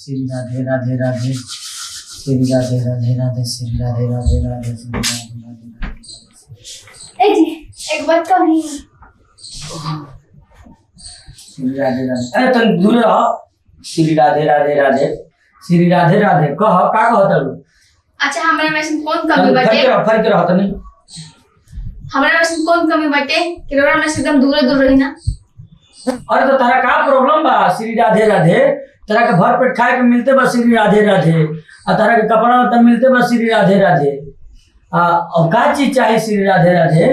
श्री राधे राधे राधे श्री राधे राधे राधे श्री राधे राधे राधे श्री राधे राधे राधे। एक बात कहनी श्री राधे राधे। अरे तुम दूर रहो। श्री राधे राधे राधे श्री राधे राधे कह का कहत रहो। अच्छा हमरा में से कौन कमी बाटे? फर्क रहत नहीं। हमरा में से कौन कमी बाटे कि रोरा में से एकदम दूर दूर रही ना। अरे तो तारा का प्रॉब्लम बा? श्री राधे राधे तारा के भर पेट खाए के मिलते बस श्री राधे राधे आ तारा के कपड़ा तो मिलते बस श्री राधे राधे आ और का चीज चाहिए श्री राधे राधे?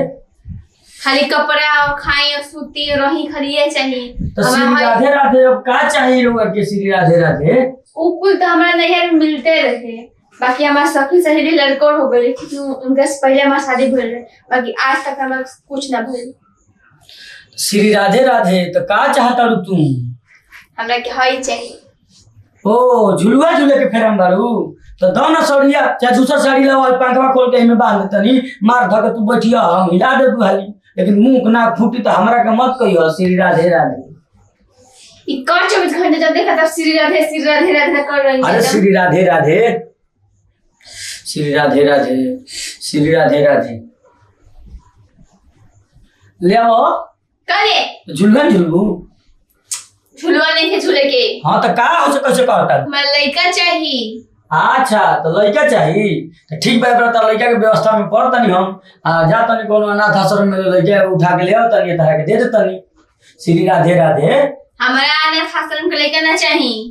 खाली कपड़ा और खाई और सूती रही खाली ये चाहिए। तो श्री राधे राधे अब का चाहिए लोग के श्री राधे राधे? उ कुल तो हमरा नैहर में मिलते रहे। बाकी हमारे सखी सहेली लड़कों हो गए क्योंकि उनके से पहले हमारी शादी भइल रहे। बाकी आज तक हमारा कुछ ना भइल। श्री राधे राधे तो का चाहता रू तुम? हमरा के हई चाहिए। ओ झुलुआ झूले के फेरम बारू तो दो ना सड़िया चाहे दूसरा साड़ी लाओ पंखवा खोल के में बांध तनी मार धक तू बैठिया हम हिला दे दुहाली लेकिन मुंह ना फूटी तो हमरा के मत कहियो श्री राधे राधे। ई कर 24 घंटे जब देखा तब श्री राधे राधे कर रही है। अरे श्री राधे राधे श्री राधे राधे श्री राधे राधे ले आओ करे झुलगन झुलबू झुलवा नहीं के झूले के। हाँ तो का हो से कैसे कहता? मैं लड़का चाहिए। अच्छा तो लड़का चाहिए तो ठीक बा तो लड़का के व्यवस्था में पड़ तनी हम जा तनी कोनो अनाथ आश्रम में लड़का उठा के ले आओ तनी तारा के दे दे तनी। श्री राधे राधे। हमरा अनाथ आश्रम के लड़का ना चाहिए।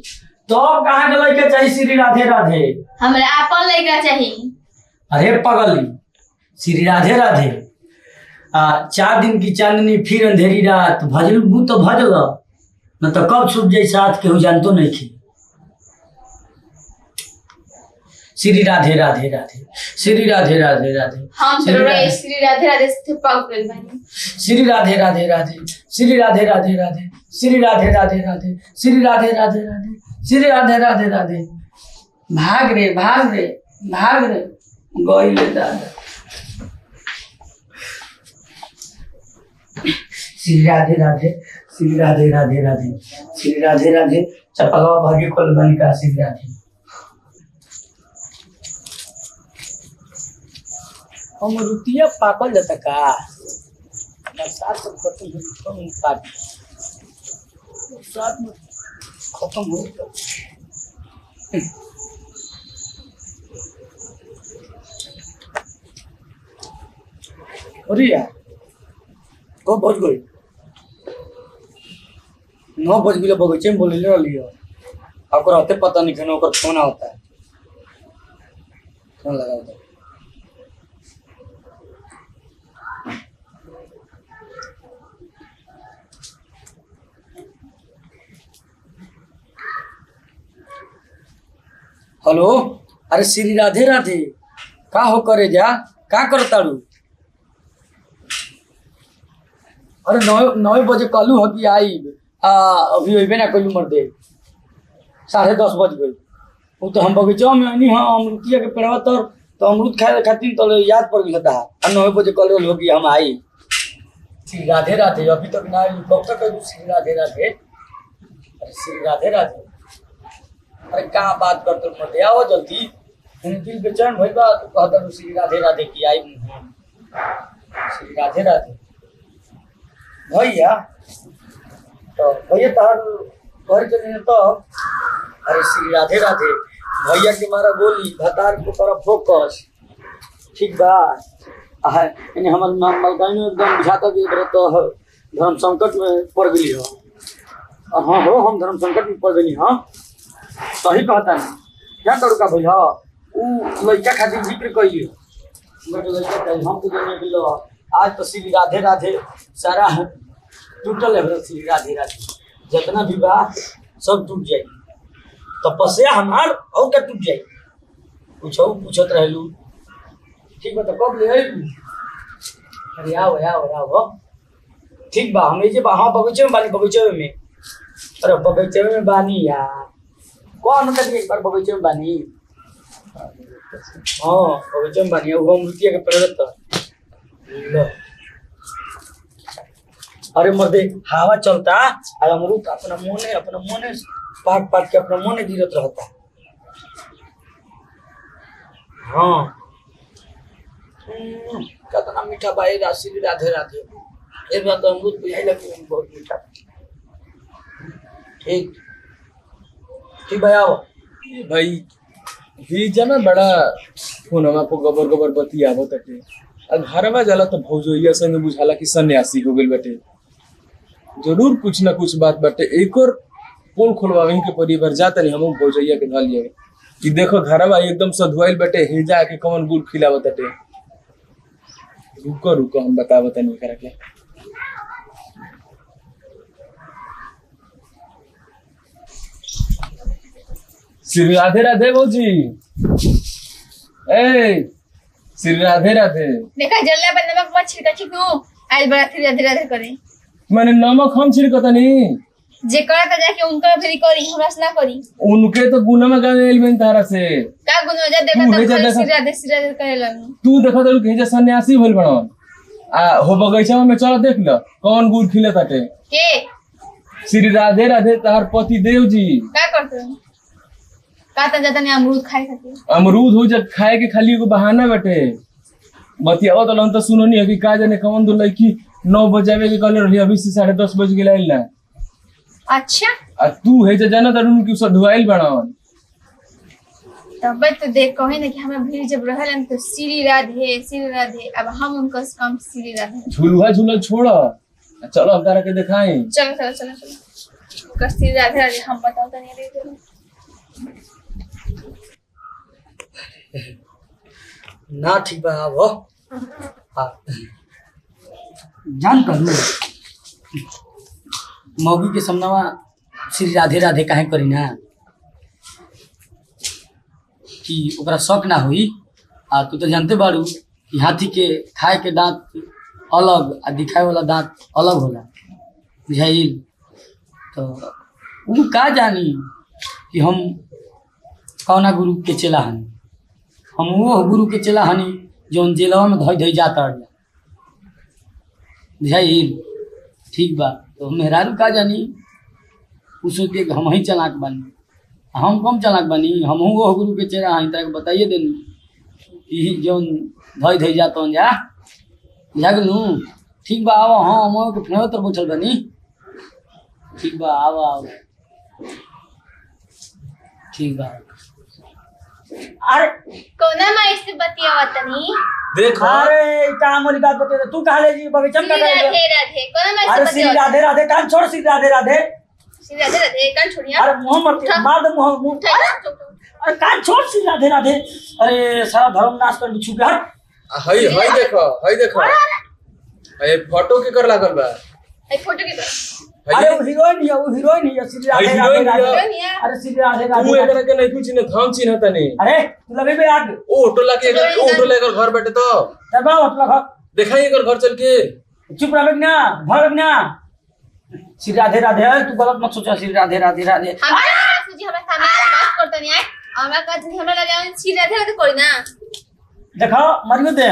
तो कहाँ के लड़का चाहिए श्री राधे राधे? हमरा अपन लड़का चाहिए। अरे पगली श्री राधे राधे 4 दिन की चांदनी फिर अंधेरी रात भजल बू तो भजल न तो कब छूट जाए साथ केहू जानतो नहीं थी। श्री राधे राधे राधे श्री राधे राधे राधे हम श्री राधे राधे से पाक गइल बानी। श्री राधे राधे राधे श्री राधे राधे राधे श्री राधे राधे राधे श्री राधे राधे राधे श्री राधे राधे राधे। भाग रे गइले दादा। श्री राधे राधे श्री राधे राधे राधे श्री राधे राधे चपलवा भाग्य कोल बनिका श्री राधे। हम रुतिया पाकल जाता का साथ सब खत्म हो काट साथ में खत्म हो अरे यार कब बज गई? 9 बज गए बगीचे में बोले रही आपको रहते पता नहीं कहना ओकर फोन होता है फोन लगा होता है। हेलो अरे श्री राधे राधे का हो करे जा का करताड़ू? अरे 9 बजे कहलू हो कि आई अभी अबे ना कलू मर दे 10:30 बज गई। वो तो हम बगीचा में आनी हाँ अमरुतिया के पेड़वा तर तो अमरुद खाए खातिर तो याद पड़ गया था 9 बजे कहल हो कि हम आई। श्री राधे राधे अभी तक ना आई कब तक कलू श्री राधे राधे? अरे श्री राधे राधे अरे कहाँ बात करते मत आओ जल्दी दिल बेचैन भइल बा तो कहता श्री राधे राधे की आई श्री राधे राधे भैया तो भैया तार घर चले तो अरे श्री राधे राधे भैया के मारा गोली भतार को तरफ फोकस ठीक बा यानी हमार मलकाई में एकदम बुझाता कि तो धर्म संकट में पड़ गई हो। हाँ हो हम धर्म संकट में पड़ गई हाँ सही कहता ना क्या करूँ का भैया उ लड़का खातिर जिक्र कइलियो लड़का हम तो देने दिलो आज तो श्री राधे राधे सारा टूटल है श्री राधे राधे जितना भी बा सब टूट जाए तपस्या हमार और क्या टूट जाए पूछत रहलू ठीक बा तो कब ले आई? अरे आओ ठीक बा हम जे हाँ बगीचे में बानी बगीचे में अरे बगीचे में बानी यार कौन मतलब एक बार बगीचे में बानी हाँ बगीचे में बानी वो अमृतिया के पेड़ तो अरे मर्दे हवा चलता अमरूद अपना मोने पाट पाट के अपना मन गिरत रहता। हाँ कितना मीठा भाई राशि राधे राधे। ये बात तो अमृत बुझाई लगी बहुत मीठा। ठीक ठीक भाई आओ भाई भीजा में बड़ा फोनमा को गोबर गोबर बतिया आवताटे। अब घरवा जाला तो भौजोइया संग बुझाला कि सन्यासी हो गेल बाटे। जरूर कुछ ना कुछ बात बाटे। एक और पोल खोलवावे के परिवार जाता नहीं हम भौजोइया के धल लिए कि देखो घरवा एकदम सधुआइल बाटे हेजा के कौन गुड़ खिलावताटे। रुको रुको हम बतावत नहीं करा के। श्री राधे राधे भौजी। ए श्री राधे राधे। देखा जल्ला पर नमक मत छिड़का ठीक नु आइल बड़ा फिर राधे राधे करे। मैंने नमक हम छिड़कता नहीं जे करता जाके उनका फिर करी हमरा से ना करी। उनके तो गुना में गाने एल में तारा से का गुनो जा देखा तो श्री राधे करे लगन। तू देखा तो के जे सन्यासी होल बणन आ हो बगीचा में चल देख ल कौन गुड़ खिलताटे के श्री राधे राधे तार पति देव जी। का करते का त ज्यादा नहीं अमरूद खाए खातिर। अमरूद हो जा खाए के खाली एगो बहाना बाटे। बतियाओ तो लन तो सुनो नहीं कि का जाने कौन दो लड़की 9 बजावे के कहले रही अभी से 10:30 बज गेल आइल ना। अच्छा आ तू है जे जाना तरुण की सधुआइल बणन। तब तो देख कहे ना कि हमरा भीड़ जब रहलन तो श्री राधे अब हम उनका काम श्री राधे। झुलुआ झुलल छोड़ चलो हम तारा के दिखाई। चलो उनका श्री राधे हम बताओ तो नहीं रहे। ना ठीक बा अब हाँ जान करू मौगी के सामनावा श्री राधे राधे काहे करी ना कि ओकरा शौक ना होई। आ तू तो जानते बारू कि हाथी के खाए के दांत अलग आ दिखाए वाला दांत अलग होला बुझाइल। तो उ का जानी कि हम कौना गुरु के चेला हनी। हम वो गुरु के चेला हनी जौन जेलवा में धई धई जाता बुझाइल। ठीक बा तो मेहरारू का जानी उ सोचे कि हम ही चलाक बानी। हम कम चलाक बानी हम वो गुरु के चेला हनी तरह बताइए देनी कि जौन धई धई जाता जा जागलू। ठीक बा आओ हाँ हम के फेर तर बैठल बानी। ठीक बा आओ आओ ठीक बा। अरे कोना माई से बतियावतनी देखो अरे का मोरी बात बते तू कहा ले जी बगीचा में श्री राधे राधे कोना माई से अरे श्री बतियावतनी। राधे राधे कान छोड़ श्री राधे राधे। श्री राधे राधे कान छोड़िया। अरे मुंह मत मार दे मुंह। अरे कान छोड़ श्री राधे राधे। अरे सारा धर्म नाश कर बिछू के हट। हई देखो ए फोटो के कर लागल बा। ए फोटो के अरे वो हीरोइन है श्री राधे राधे। अरे श्री राधे राधे तू एकरा के नहीं कुछ न धाम चिन्हता नहीं। अरे तू लगे बे आग ओ होटल के होटल लेकर घर बैठे तो तब होटल घर दिखाई कर घर चल के चुप रह ना भर ना। श्री राधे राधे तू गलत मत सोच श्री राधे राधे राधे। हमरा सुजी हमरा सामने बात करतो नहीं आए हमरा का जनी हमरा लगे श्री राधे राधे कोई ना देखो मरियो दे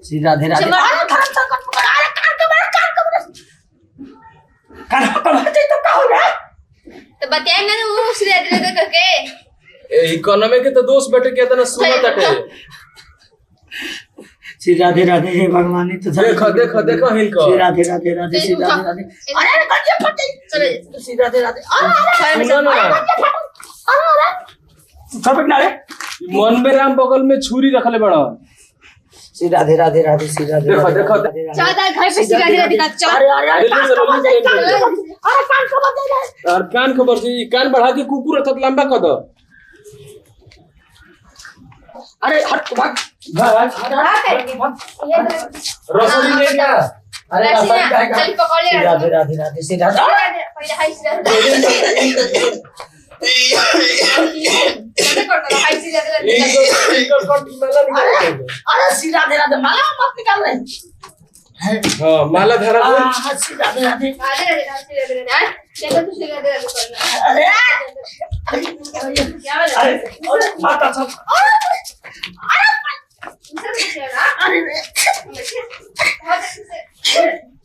श्री राधे राधे। कान तो का हो गया तो बताए ना वो श्री राधे राधे करके। ए इकोनॉमी के तो दोस्त बैठे के तना सुनत हटे। श्री राधे राधे हे भगवान तो देखो हिलको श्री राधे राधे राधे श्री राधे राधे। अरे कच्चे फटे चले श्री राधे राधे। सुनो ना सब ना रे मन में राम बगल में छुरी रखले बड़ा। श्री राधे राधे राधे श्री राधे देखो चादा घर पे श्री राधे राधे का चल। अरे कान खबर दे और कान खबर से कान बढ़ा के कुकुर अथत लंबा कर दो। अरे हट भाग रसोई ले जा। अरे चल पकड़ ले। श्री राधे राधे राधे श्री राधे पहले हाय श्री राधे हाय श्री राधे राधे। अरे श्री राधे राधे माला मत निकाल रहे। हां माला धरा श्री राधे राधे राधे राधे श्री राधे राधे। चलो तू श्री राधे राधे करना। अरे क्या वाला अरे माता सब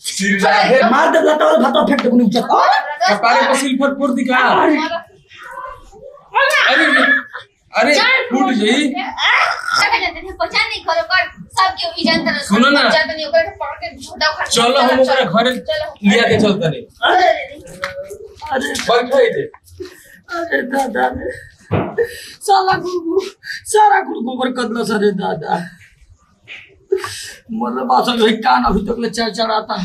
श्री राधे मार दे लता भातो फेंक दे कुनी उचत कपारे पे सिल्फर फोड़ दिखा। अरे अरे फूट गई। पहचान नहीं करो कर सब के ई जानता है। सुनो ना। जानता नहीं ओकरे पकड़ के झोटा उखाड़। चलो हम ओकरा घरे लिया के चलता नहीं। अरे बैठे दे। अरे दादा रे सारा कुल गोबर कदला सरे दादा मतलब बासा जो कान अभी तक ले चढ़ाता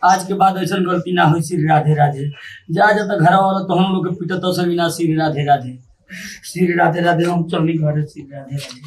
आज के बाद ऐसा गलती ना हो। श्री राधे राधे जा जाता घर वाला तो हम लोग के पीटा तो सभी ना श्री राधे राधे श्री राधे राधे हम चलनी घर श्री राधे राधे।